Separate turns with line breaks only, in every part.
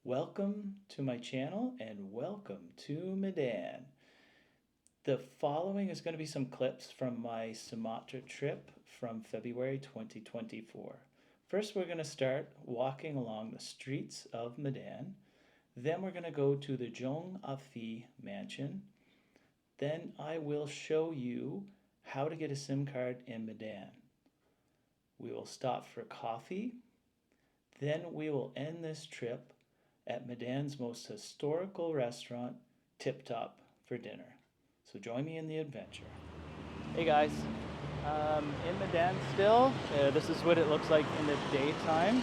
Welcome to my channel and welcome to Medan. The following is going to be some clips from my Sumatra trip from February 2024. First, we're going to start walking along the streets of Medan. Then we're going to go to the Jong Afi mansion. Then I will show you how to get a SIM card in Medan. We will stop for coffee. Then we will end this trip at Medan's most historical restaurant, Tip Top, for dinner. So join me in the adventure. Hey guys, in Medan still. This is what it looks like in the daytime.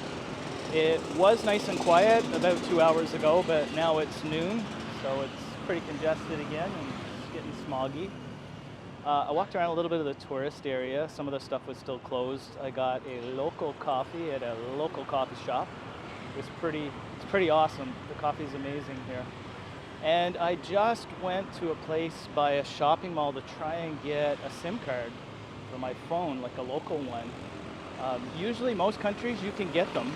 It was nice and quiet about 2 hours ago, but now it's noon, so it's pretty congested again and it's getting smoggy. I walked around a little bit of the tourist area. Some of the stuff was still closed. I got a local coffee at a local coffee shop. It's pretty awesome. The coffee is amazing here. And I just went to a place by a shopping mall to try and get a SIM card for my phone, like a local one. Usually most countries you can get them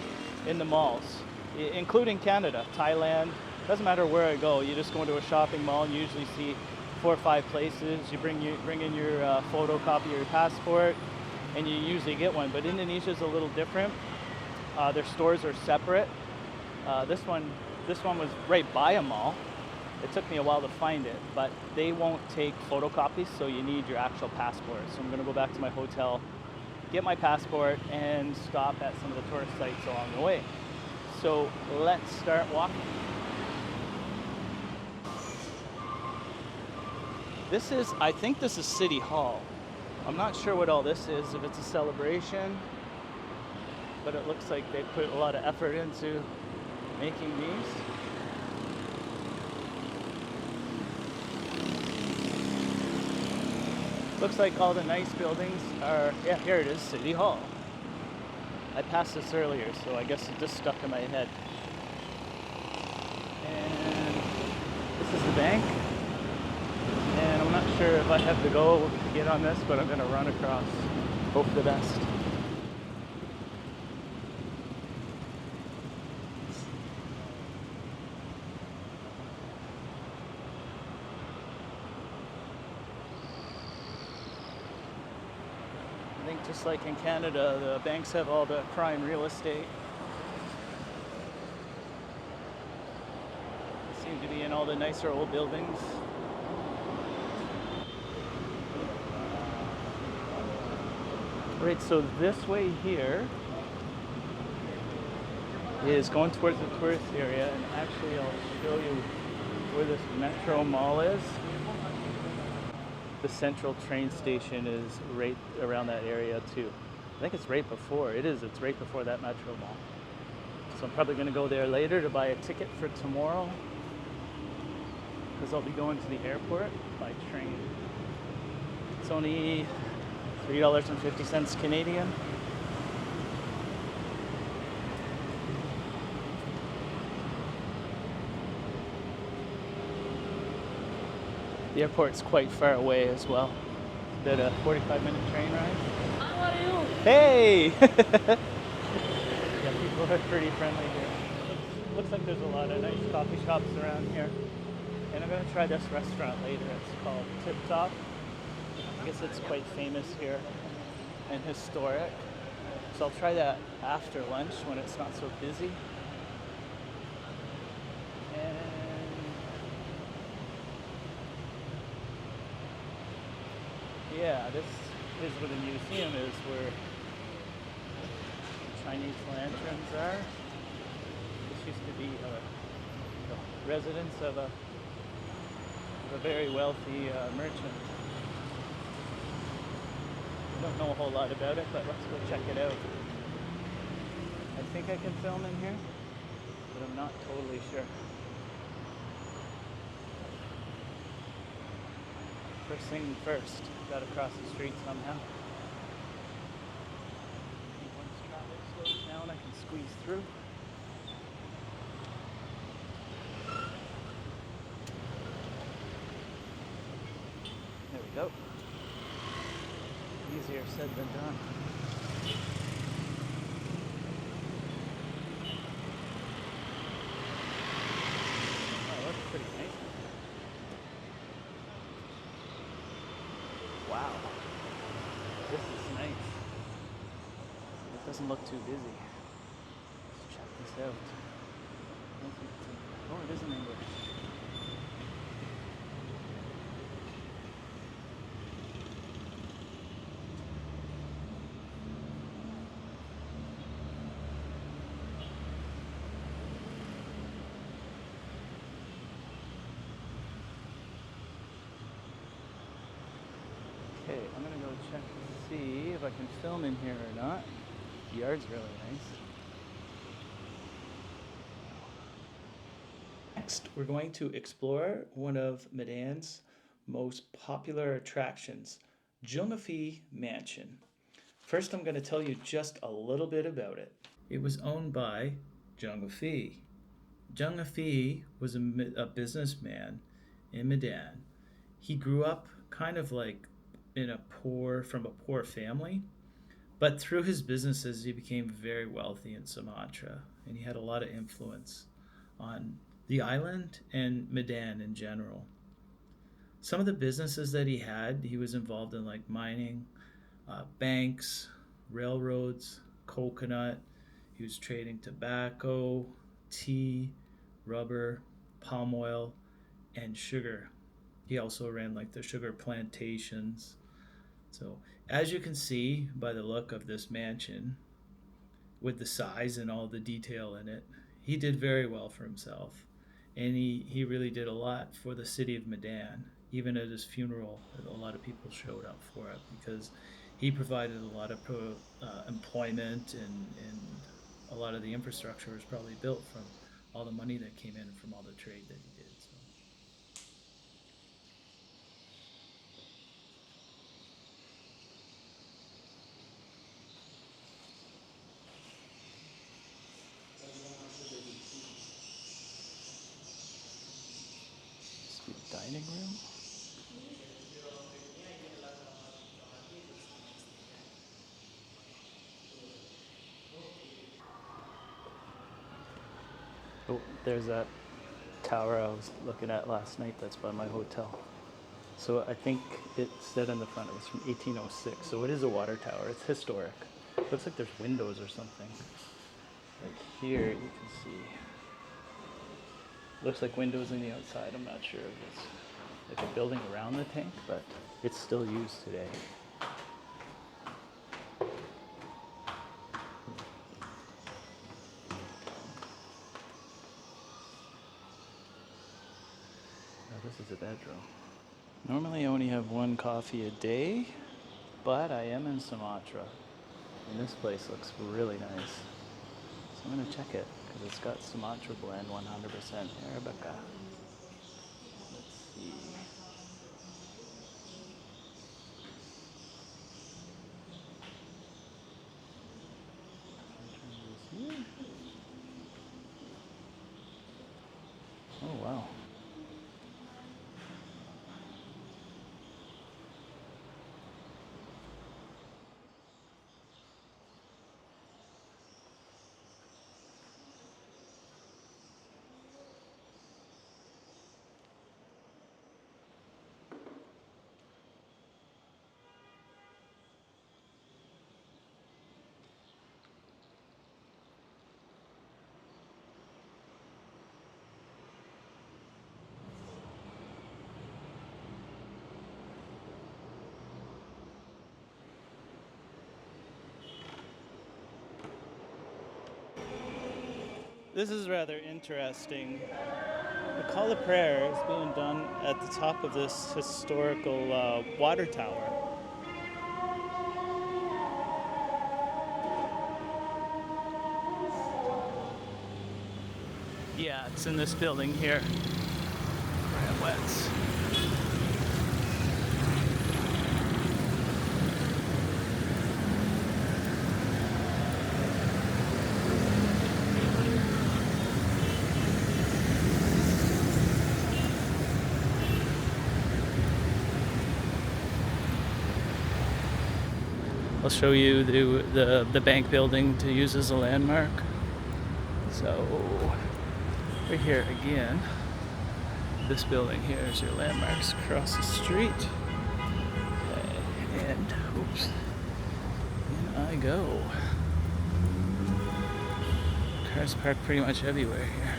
in the malls, including Canada, Thailand. Doesn't matter where I go, you just go into a shopping mall and you usually see 4 or 5 places. You bring in your photocopy of your passport and you usually get one. But Indonesia's a little different. Their stores are separate. This one was right by a mall. It took me a while to find it, but they won't take photocopies, so you need your actual passport. So I'm gonna go back to my hotel, get my passport, and stop at some of the tourist sites along the way. So let's start walking. I think this is City Hall. I'm not sure what all this is, if it's a celebration, but it looks like they put a lot of effort into making these. Looks like all the nice buildings are, yeah, here it is, City Hall. I passed this earlier, so I guess it just stuck in my head. And this is the bank. And I'm not sure if I have to go to get on this, but I'm gonna run across. Hope for the best. I think just like in Canada, the banks have all the prime real estate. They seem to be in all the nicer old buildings. Right, so this way here is going towards the tourist area, and actually I'll show you where this Metro Mall is. The central train station is right around that area too. I think it's right before, it's right before that Metro Mall. So I'm probably gonna go there later to buy a ticket for tomorrow, because I'll be going to the airport by train. It's only $3.50 Canadian. The airport's quite far away as well. Did a 45-minute train ride. How are you? Hey! Yeah, people are pretty friendly here. Looks like there's a lot of nice coffee shops around here. And I'm gonna try this restaurant later. It's called Tip Top. I guess it's quite famous here and historic. So I'll try that after lunch when it's not so busy. And yeah, this is where the museum is, where the Chinese lanterns are. This used to be the residence of a very wealthy merchant. Don't know a whole lot about it, but let's go check it out. I think I can film in here, but I'm not totally sure. First thing first, gotta cross the street somehow. Once traffic slows down, I can squeeze through. There we go. Easier said than done. Doesn't look too busy. Let's check this out. I don't think it's in, oh, it is in English. Okay, I'm gonna go check to see if I can film in here or not. The yard's really nice. Next, we're going to explore one of Medan's most popular attractions, Jungafi Mansion. First, I'm going to tell you just a little bit about it. It was owned by Jungafi. Jungafi was a businessman in Medan. He grew up kind of like from a poor family, but through his businesses, he became very wealthy in Sumatra, and he had a lot of influence on the island and Medan in general. Some of the businesses that he was involved in, like mining, banks, railroads, coconut. He was trading tobacco, tea, rubber, palm oil, and sugar. He also ran like the sugar plantations. So, as you can see by the look of this mansion, with the size and all the detail in it, he did very well for himself. And he really did a lot for the city of Medan. Even at his funeral, a lot of people showed up for it because he provided a lot of employment, and a lot of the infrastructure was probably built from all the money that came in from all the trade that he did. So. Dining room. Oh, there's that tower I was looking at last night that's by my hotel. So I think it said on the front it was from 1806. So it is a water tower. It's historic. Looks like there's windows or something. Like here you can see. Looks like windows on the outside. I'm not sure if it's like a building around the tank, but it's still used today. This is a bedroom. Normally I only have one coffee a day, but I am in Sumatra, and this place looks really nice. So I'm going to check it, because it's got Sumatra blend 100% Arabica. Let's see. Oh wow. This is rather interesting. The call of prayer is being done at the top of this historical water tower. Yeah, it's in this building here. Wets. I'll show you the bank building to use as a landmark. So we're here again. This building here is your landmarks across the street. Okay, and oops, in I go. Cars parked pretty much everywhere here.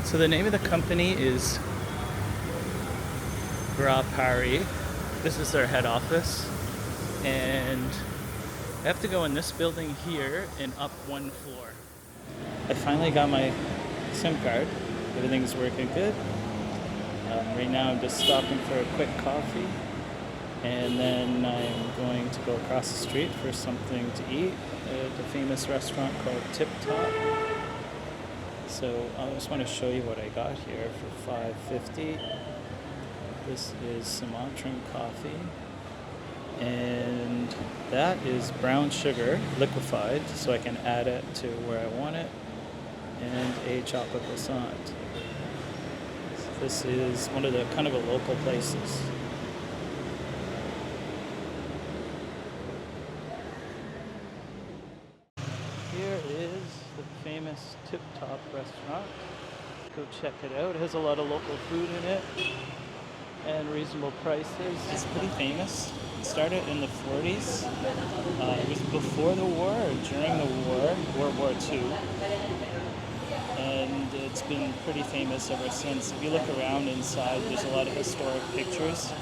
So the name of the company is Paris. This is their head office, and I have to go in this building here and up one floor. I finally got my SIM card. Everything's working good. Right now I'm just stopping for a quick coffee, and then I'm going to go across the street for something to eat at a famous restaurant called Tip Top. So I just want to show you what I got here for $5.50. This is Sumatran coffee, and that is brown sugar liquefied, so I can add it to where I want it, and a chocolate croissant. This is one of the kind of a local places. Here is the famous Tip Top restaurant. Go check it out. It has a lot of local food in it and reasonable prices. It's pretty famous. It started in the 40s. It was before the war or during the war, World War II. And it's been pretty famous ever since. If you look around inside, there's a lot of historic pictures.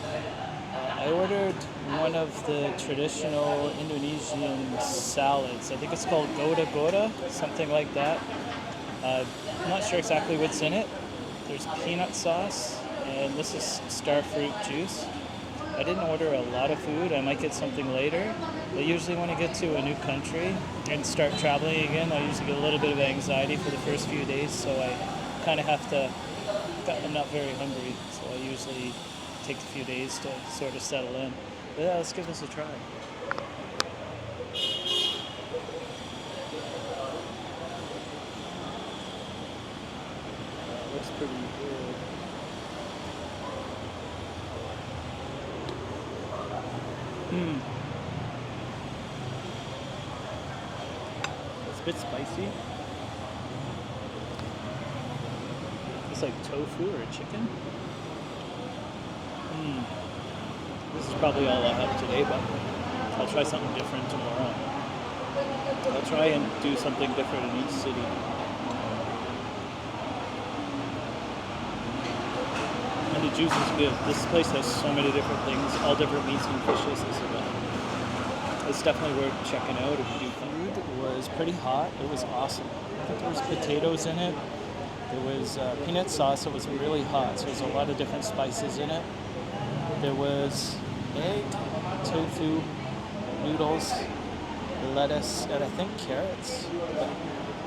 I ordered one of the traditional Indonesian salads. I think it's called goda, something like that. I'm not sure exactly what's in it. There's peanut sauce, and this is star fruit juice. I didn't order a lot of food. I might get something later. But usually when I get to a new country and start traveling again, I usually get a little bit of anxiety for the first few days, so I kind of have to, I'm not very hungry, so I usually take a few days to sort of settle in. But yeah, let's give this a try. Looks pretty good. It's a bit spicy. It's like tofu or chicken. This is probably all I have today, but I'll try something different tomorrow. I'll try and do something different in each city. And the juice is good. This place has so many different things, all different meats and fishes. It's definitely worth checking out if you do. Food was pretty hot. It was awesome. I think there was potatoes in it. There was peanut sauce. It was really hot, so there's a lot of different spices in it. There was egg, tofu, noodles, lettuce, and I think carrots. But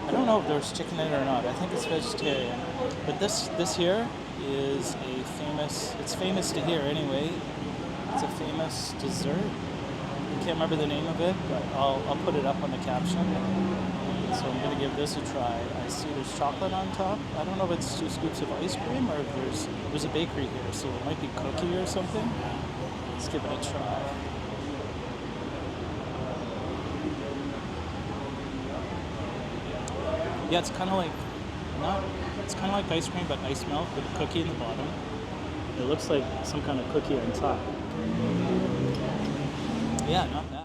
I don't know if there's chicken in it or not. I think it's vegetarian. But this here is it's famous to here anyway. It's a famous dessert. I can't remember the name of it, but I'll put it up on the caption. So I'm going to give this a try. I see there's chocolate on top. I don't know if it's 2 scoops of ice cream or if there's a bakery here, so it might be cookie or something. Let's give it a try. Yeah, it's kind of like ice cream, but ice milk with a cookie in the bottom. It looks like some kind of cookie on top. Yeah, not bad.